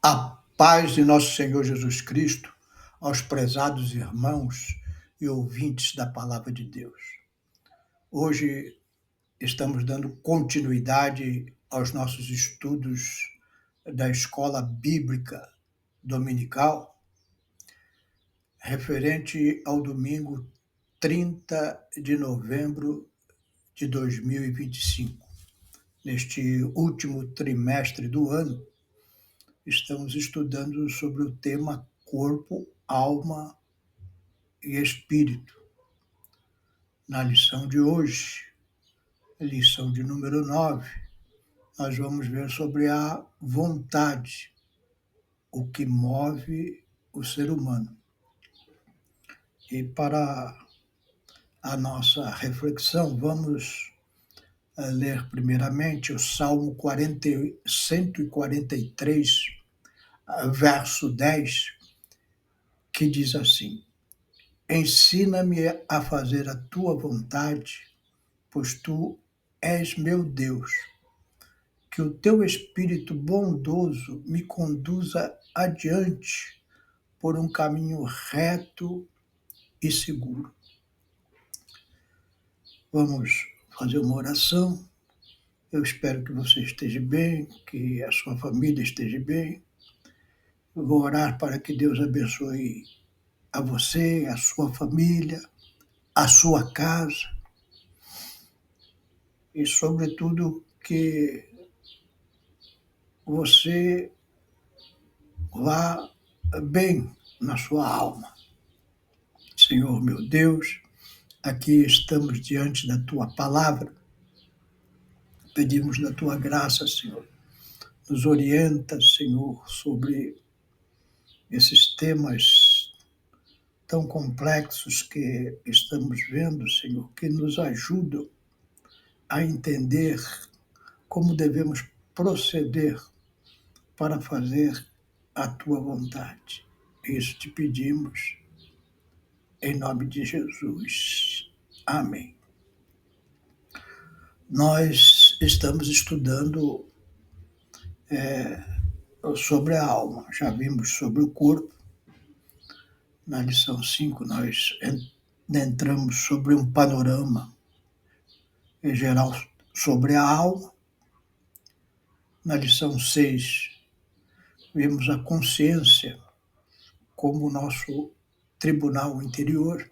A paz de nosso Senhor Jesus Cristo aos prezados irmãos e ouvintes da palavra de Deus. Hoje estamos dando continuidade aos nossos estudos da Escola Bíblica Dominical, referente ao domingo 30 de novembro de 2025. Neste último trimestre do ano, estamos estudando sobre o tema corpo, alma e espírito. Na lição de hoje, lição de número 9, nós vamos ver sobre a vontade, o que move o ser humano. E para a nossa reflexão, vamos ler primeiramente o Salmo 143, verso 10, que diz assim: Ensina-me a fazer a tua vontade, pois tu és meu Deus. Que o teu espírito bondoso me conduza adiante por um caminho reto e seguro. Vamos fazer uma oração. Eu espero que você esteja bem, que a sua família esteja bem. Eu vou orar para que Deus abençoe a você, a sua família, a sua casa e, sobretudo, que você vá bem na sua alma. Senhor meu Deus, aqui estamos diante da tua palavra. Pedimos da tua graça, Senhor. Nos orienta, Senhor, sobre esses temas tão complexos que estamos vendo, Senhor, que nos ajudam a entender como devemos proceder para fazer a tua vontade. Isso te pedimos, em nome de Jesus. Amém. Nós estamos estudando sobre a alma. Já vimos sobre o corpo. Na lição 5, nós entramos sobre um panorama em geral sobre a alma. Na lição 6, vimos a consciência como o nosso tribunal interior,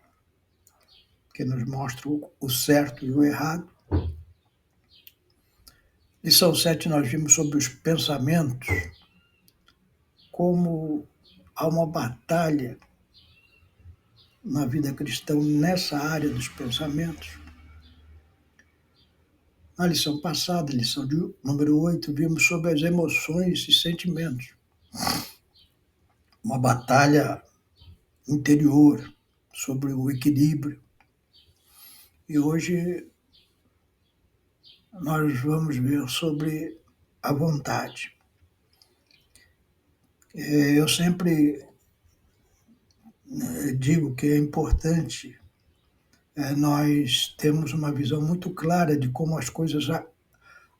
que nos mostra o certo e o errado. Lição 7, nós vimos sobre os pensamentos, como há uma batalha na vida cristã nessa área dos pensamentos. Na lição passada, lição de número 8, vimos sobre as emoções e sentimentos. Uma batalha interior sobre o equilíbrio. E hoje nós vamos ver sobre a vontade. Eu sempre digo que é importante nós termos uma visão muito clara de como as coisas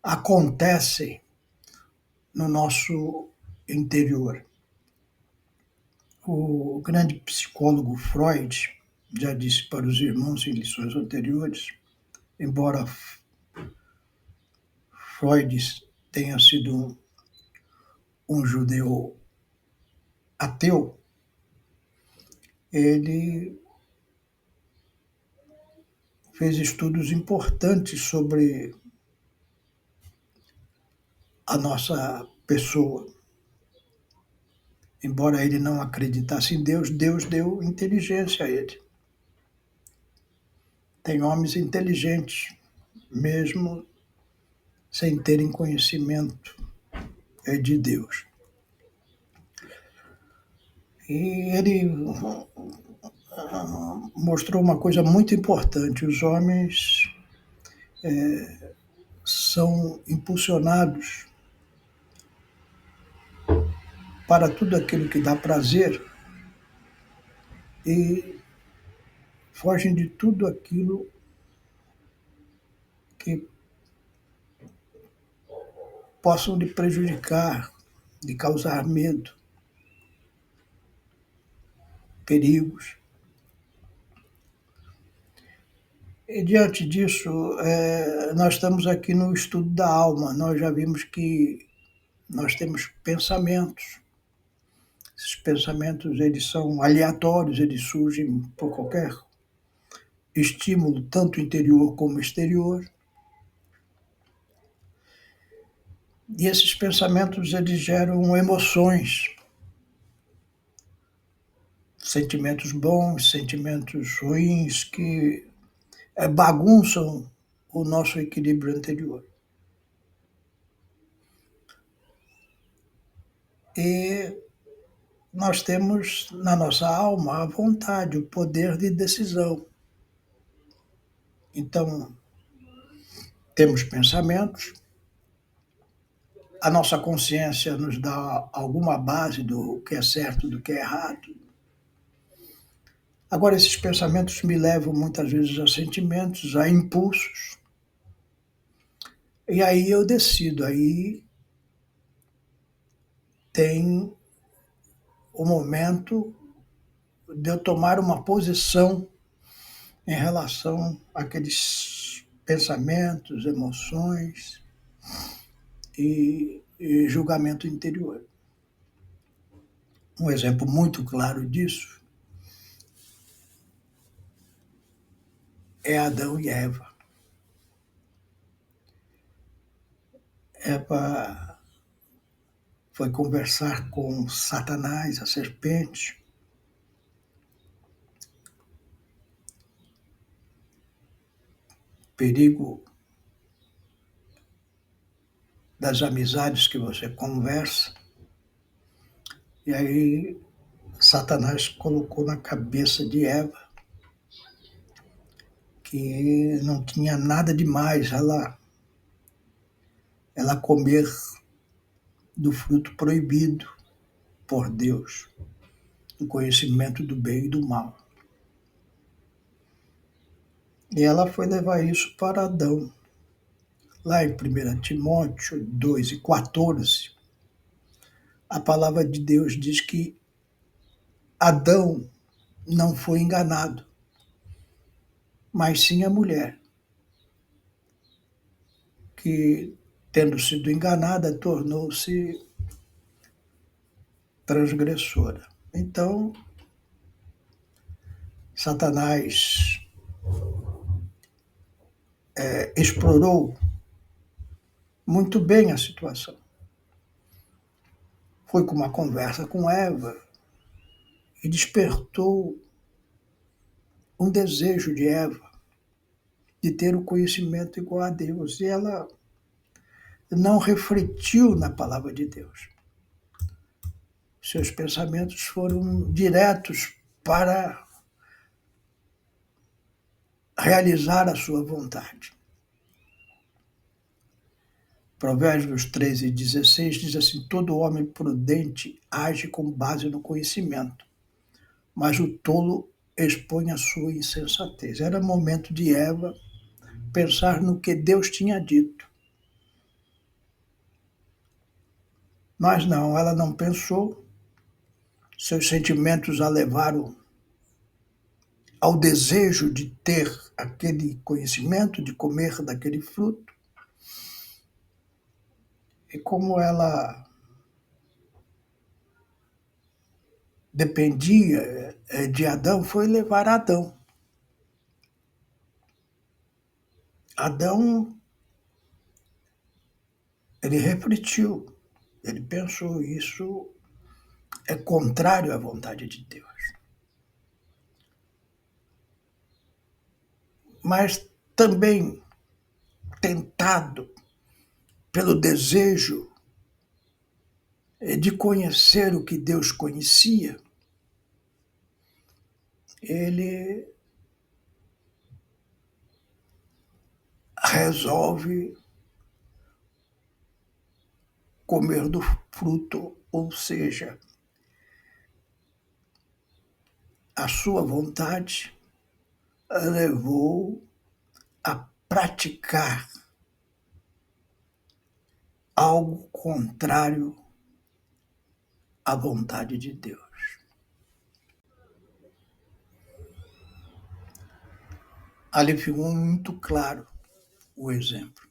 acontecem no nosso interior. O grande psicólogo Freud já disse para os irmãos em lições anteriores, embora Freud tenha sido um judeu ateu, ele fez estudos importantes sobre a nossa pessoa. Embora ele não acreditasse em Deus, Deus deu inteligência a ele. Tem homens inteligentes, mesmo sem terem conhecimento de Deus. E ele mostrou uma coisa muito importante: os homens são impulsionados para tudo aquilo que dá prazer e fogem de tudo aquilo que possam lhe prejudicar de causar medo, perigos. E diante disso, nós estamos aqui no estudo da alma. Nós já vimos que nós temos pensamentos. Esses pensamentos, eles são aleatórios, eles surgem por qualquer estímulo, tanto interior como exterior. E esses pensamentos, eles geram emoções, sentimentos bons, sentimentos ruins, que bagunçam o nosso equilíbrio anterior. E nós temos na nossa alma a vontade, o poder de decisão. Então, temos pensamentos, a nossa consciência nos dá alguma base do que é certo, do que é errado. Agora, esses pensamentos me levam muitas vezes a sentimentos, a impulsos, e aí eu decido, aí tem o momento de eu tomar uma posição em relação àqueles pensamentos, emoções e julgamento interior. Um exemplo muito claro disso é Adão e Eva. Eva foi conversar com Satanás, a serpente, perigo das amizades que você conversa. E aí Satanás colocou na cabeça de Eva que não tinha nada demais ela comer do fruto proibido por Deus, do conhecimento do bem e do mal. E ela foi levar isso para Adão. Lá em 1 Timóteo 2:14, a palavra de Deus diz que Adão não foi enganado, mas sim a mulher, que, tendo sido enganada, tornou-se transgressora. Então, Satanás explorou muito bem a situação. Foi com uma conversa com Eva e despertou um desejo de Eva de ter o conhecimento igual a Deus. E ela não refletiu na palavra de Deus. Seus pensamentos foram diretos para realizar a sua vontade. Provérbios 13:16 diz assim: todo homem prudente age com base no conhecimento, mas o tolo expõe a sua insensatez. Era momento de Eva pensar no que Deus tinha dito. Mas não, ela não pensou, seus sentimentos a levaram ao desejo de ter aquele conhecimento, de comer daquele fruto. E como ela dependia de Adão, foi levar Adão. Adão, ele refletiu, ele pensou, isso é contrário à vontade de Deus. Mas também tentado pelo desejo de conhecer o que Deus conhecia, ele resolve comer do fruto, ou seja, a sua vontade levou a praticar algo contrário a vontade de Deus. Ali ficou muito claro o exemplo.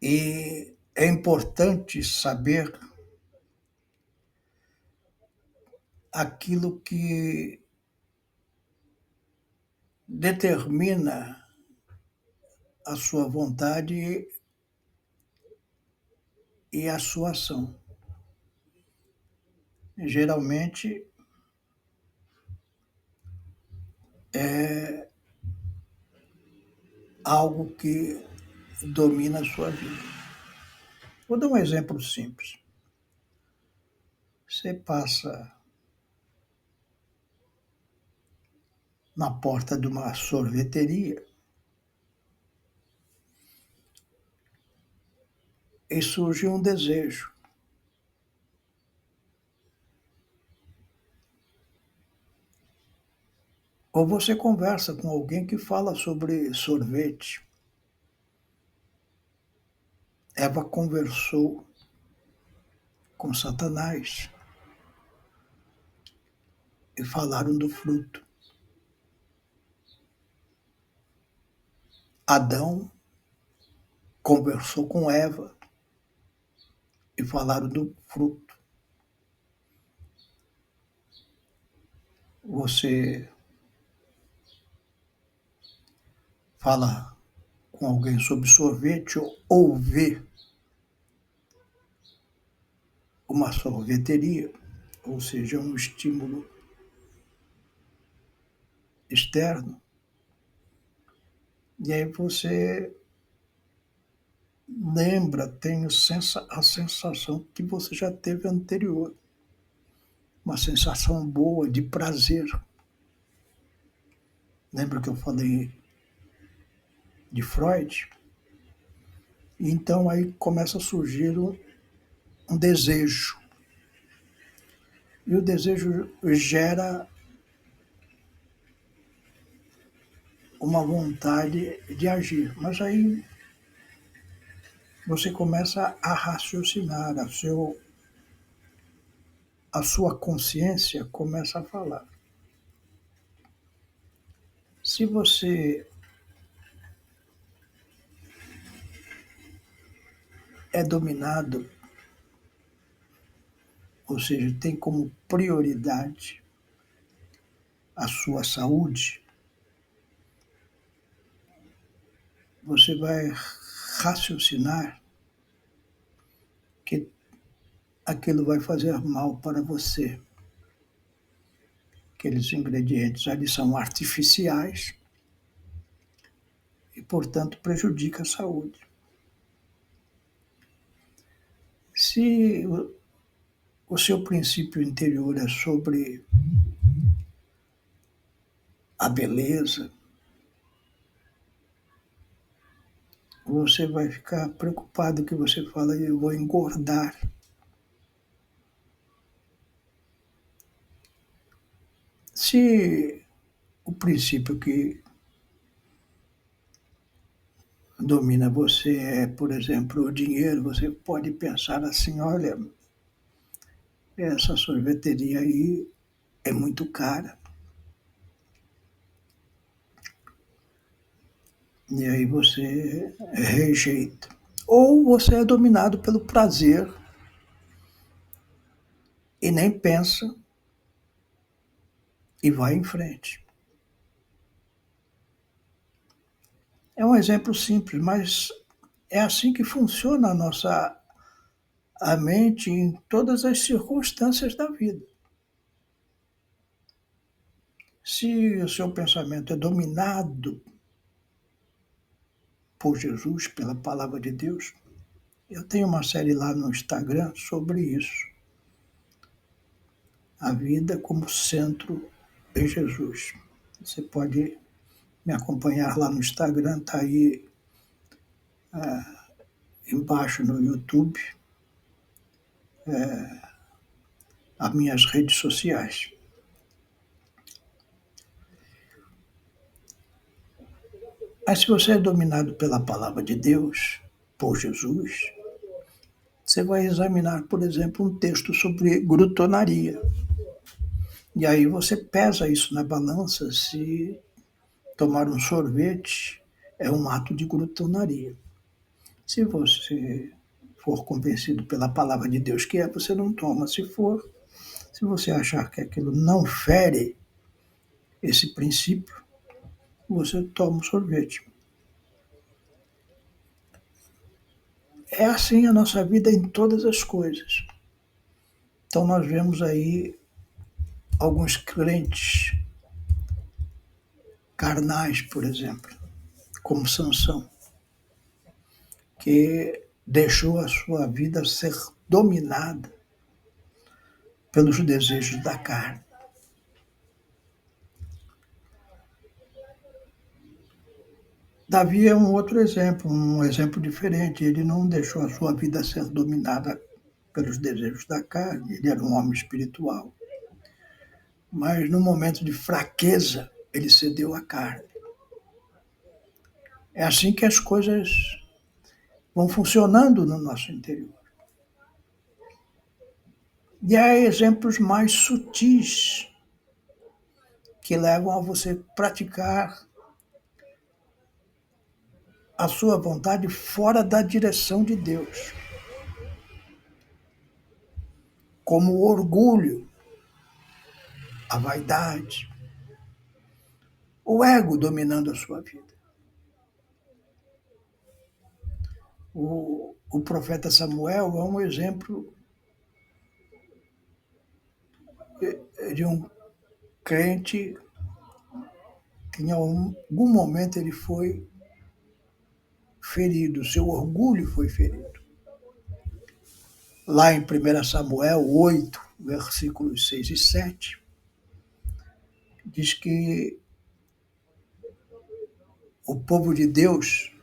E é importante saber aquilo que determina a sua vontade e a sua ação. Geralmente é algo que domina a sua vida. Vou dar um exemplo simples. Você passa na porta de uma sorveteria e surge um desejo. Ou você conversa com alguém que fala sobre sorvete. Eva conversou com Satanás e falaram do fruto. Adão conversou com Eva e falaram do fruto. Você fala com alguém sobre sorvete ou vê uma sorveteria, ou seja, um estímulo externo, e aí você lembra, tem a sensação que você já teve anterior, uma sensação boa de prazer. Lembra que eu falei de Freud? Então aí começa a surgir um desejo. E o desejo gera uma vontade de agir. Mas aí você começa a raciocinar, a sua consciência começa a falar. Se você é dominado, ou seja, tem como prioridade a sua saúde, você vai raciocinar que aquilo vai fazer mal para você. Aqueles ingredientes ali são artificiais e, portanto, prejudica a saúde. Se o seu princípio interior é sobre a beleza, você vai ficar preocupado que você fala, eu vou engordar. Se o princípio que domina você é, por exemplo, o dinheiro, você pode pensar assim, olha, essa sorveteria aí é muito cara. E aí você rejeita. Ou você é dominado pelo prazer e nem pensa e vai em frente. É um exemplo simples, mas é assim que funciona a mente em todas as circunstâncias da vida. Se o seu pensamento é dominado por Jesus, pela palavra de Deus, eu tenho uma série lá no Instagram sobre isso. A vida como centro em Jesus. Você pode me acompanhar lá no Instagram, está aí embaixo no YouTube, as minhas redes sociais. Mas se você é dominado pela palavra de Deus, por Jesus, Você vai examinar, por exemplo, um texto sobre glutonaria. E aí você pesa isso na balança se tomar um sorvete é um ato de glutonaria. Se você for convencido pela palavra de Deus que é, você não toma. Se você achar que aquilo não fere esse princípio, você toma o sorvete. É assim a nossa vida em todas as coisas. Então nós vemos aí alguns crentes carnais, por exemplo, como Sansão, que deixou a sua vida ser dominada pelos desejos da carne. Davi é um exemplo diferente. Ele não deixou a sua vida ser dominada pelos desejos da carne, ele era um homem espiritual. Mas no momento de fraqueza, ele cedeu à carne. É assim que as coisas vão funcionando no nosso interior. E há exemplos mais sutis que levam a você praticar a sua vontade fora da direção de Deus, como o orgulho, a vaidade, o ego dominando a sua vida. O profeta Samuel é um exemplo de um crente que em algum momento ele foi ferido, seu orgulho foi ferido. Lá em 1 Samuel 8, versículos 6 e 7, diz que o povo de Deus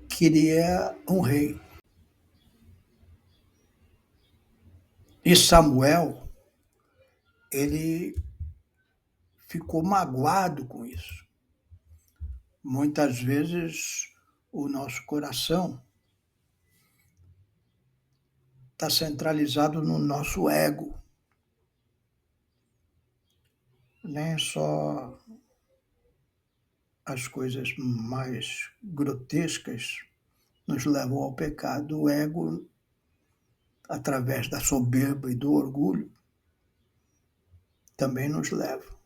queria um rei. E Samuel, ele ficou magoado com isso. Muitas vezes o nosso coração está centralizado no nosso ego. Nem só as coisas mais grotescas nos levam ao pecado. O ego, através da soberba e do orgulho, também nos leva.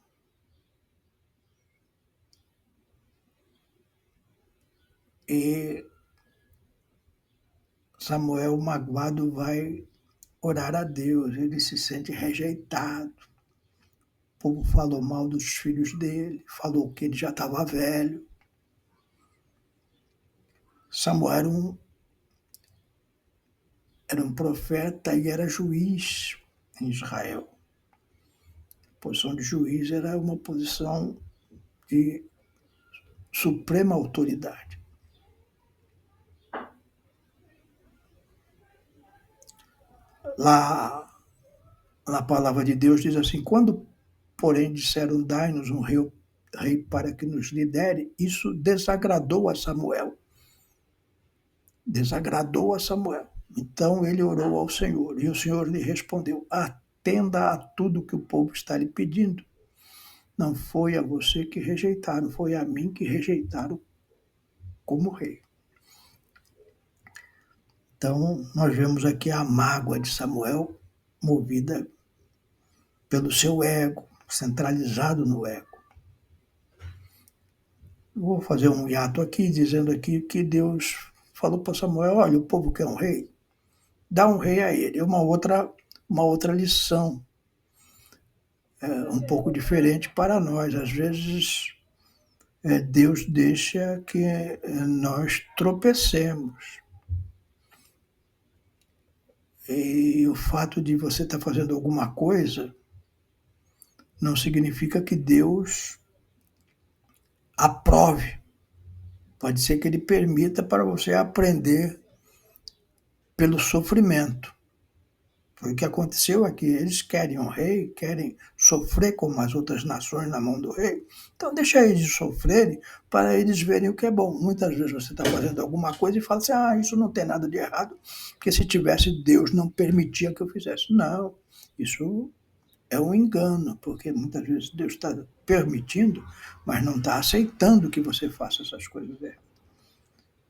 E Samuel, magoado, vai orar a Deus. Ele se sente rejeitado. O povo falou mal dos filhos dele, falou que ele já estava velho. Samuel era um profeta e era juiz em Israel. A posição de juiz era uma posição de suprema autoridade. Lá na palavra de Deus diz assim: quando, porém, disseram dai-nos um rei para que nos lidere, isso desagradou a Samuel. Desagradou a Samuel. Então ele orou ao Senhor, e o Senhor lhe respondeu: atenda a tudo que o povo está lhe pedindo. Não foi a você que rejeitaram, foi a mim que rejeitaram como rei. Então, nós vemos aqui a mágoa de Samuel movida pelo seu ego, centralizado no ego. Vou fazer um hiato aqui, dizendo aqui que Deus falou para Samuel: olha, o povo quer um rei, dá um rei a ele. É uma outra lição, um pouco diferente para nós. Às vezes, Deus deixa que nós tropecemos. E o fato de você estar fazendo alguma coisa não significa que Deus aprove. Pode ser que ele permita para você aprender pelo sofrimento. Foi o que aconteceu aqui. Eles querem um rei, querem sofrer como as outras nações na mão do rei. Então deixa eles sofrerem para eles verem o que é bom. Muitas vezes você está fazendo alguma coisa e fala assim, isso não tem nada de errado, porque se tivesse Deus não permitia que eu fizesse. Não, isso é um engano, porque muitas vezes Deus está permitindo, mas não está aceitando que você faça essas coisas erradas.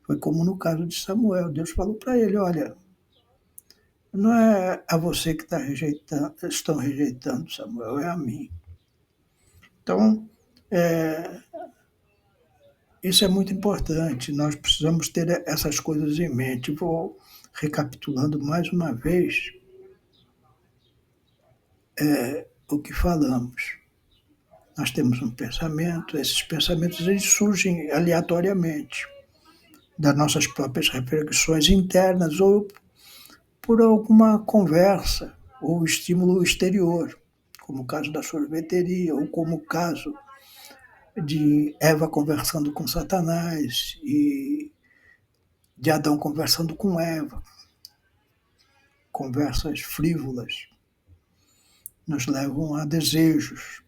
Foi como no caso de Samuel. Deus falou para ele, olha, não é a você que estão rejeitando, Samuel, é a mim. Então, isso é muito importante. Nós precisamos ter essas coisas em mente. Vou recapitulando mais uma vez o que falamos. Nós temos um pensamento, esses pensamentos eles surgem aleatoriamente das nossas próprias reflexões internas ou por alguma conversa ou estímulo exterior, como o caso da sorveteria ou como o caso de Eva conversando com Satanás e de Adão conversando com Eva. Conversas frívolas nos levam a desejos.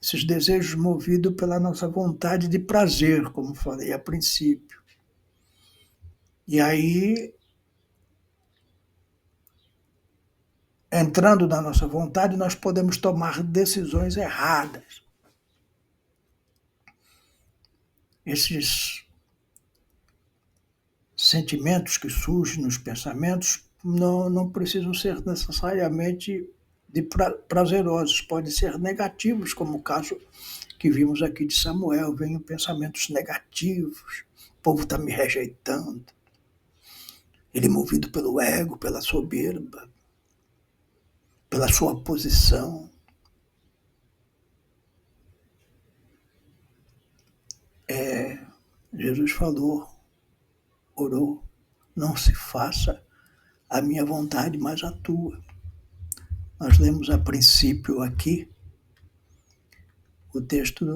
Esses desejos movidos pela nossa vontade de prazer, como falei a princípio. E aí, entrando na nossa vontade, nós podemos tomar decisões erradas. Esses sentimentos que surgem nos pensamentos não precisam ser necessariamente de prazerosos, podem ser negativos, como o caso que vimos aqui de Samuel. Vêm pensamentos negativos, o povo está me rejeitando. Ele é movido pelo ego, pela soberba, pela sua posição. Jesus falou, orou, não se faça a minha vontade, mas a tua. Nós lemos a princípio aqui o texto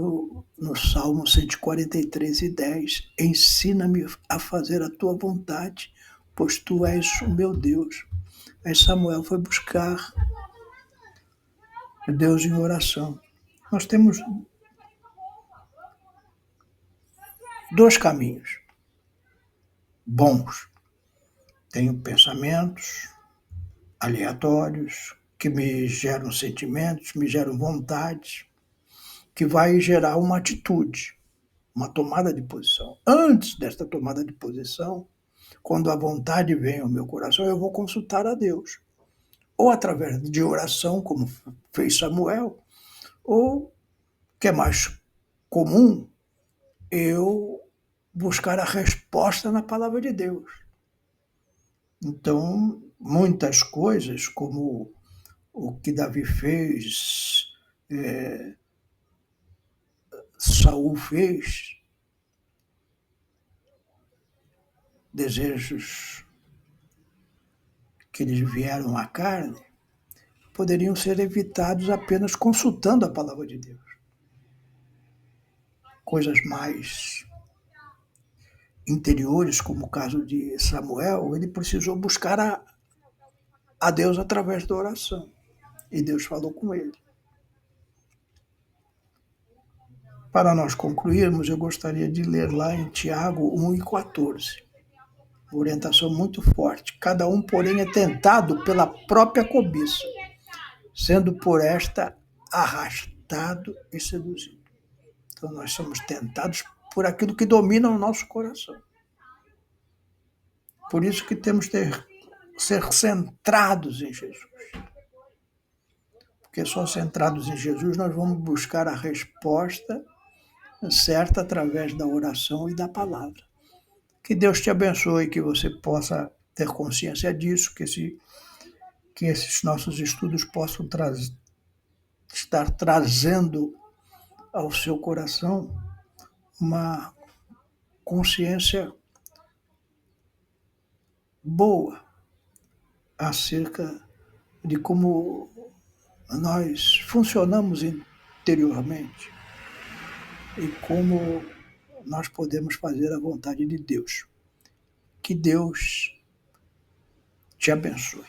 no Salmo 143:10. Ensina-me a fazer a tua vontade, pois tu és o meu Deus. Aí Samuel foi buscar Deus em oração. Nós temos dois caminhos bons. Tenho pensamentos aleatórios que me geram sentimentos, me geram vontades, que vai gerar uma atitude, uma tomada de posição. Antes desta tomada de posição, quando a vontade vem ao meu coração, eu vou consultar a Deus. Ou através de oração, como fez Samuel, ou, que é mais comum, eu buscar a resposta na palavra de Deus. Então, muitas coisas, como o que Davi fez, Saul fez, desejos que lhes vieram à carne, poderiam ser evitados apenas consultando a palavra de Deus. Coisas mais interiores, como o caso de Samuel, ele precisou buscar a Deus através da oração. E Deus falou com ele. Para nós concluirmos, eu gostaria de ler lá em Tiago 1:14. Uma orientação muito forte. Cada um, porém, é tentado pela própria cobiça, sendo por esta arrastado e seduzido. Então nós somos tentados por aquilo que domina o nosso coração. Por isso que temos que ser centrados em Jesus. Porque só centrados em Jesus nós vamos buscar a resposta certa através da oração e da palavra. Que Deus te abençoe, que você possa ter consciência disso, que esses nossos estudos possam estar trazendo ao seu coração uma consciência boa acerca de como nós funcionamos interiormente e como nós podemos fazer a vontade de Deus. Que Deus te abençoe.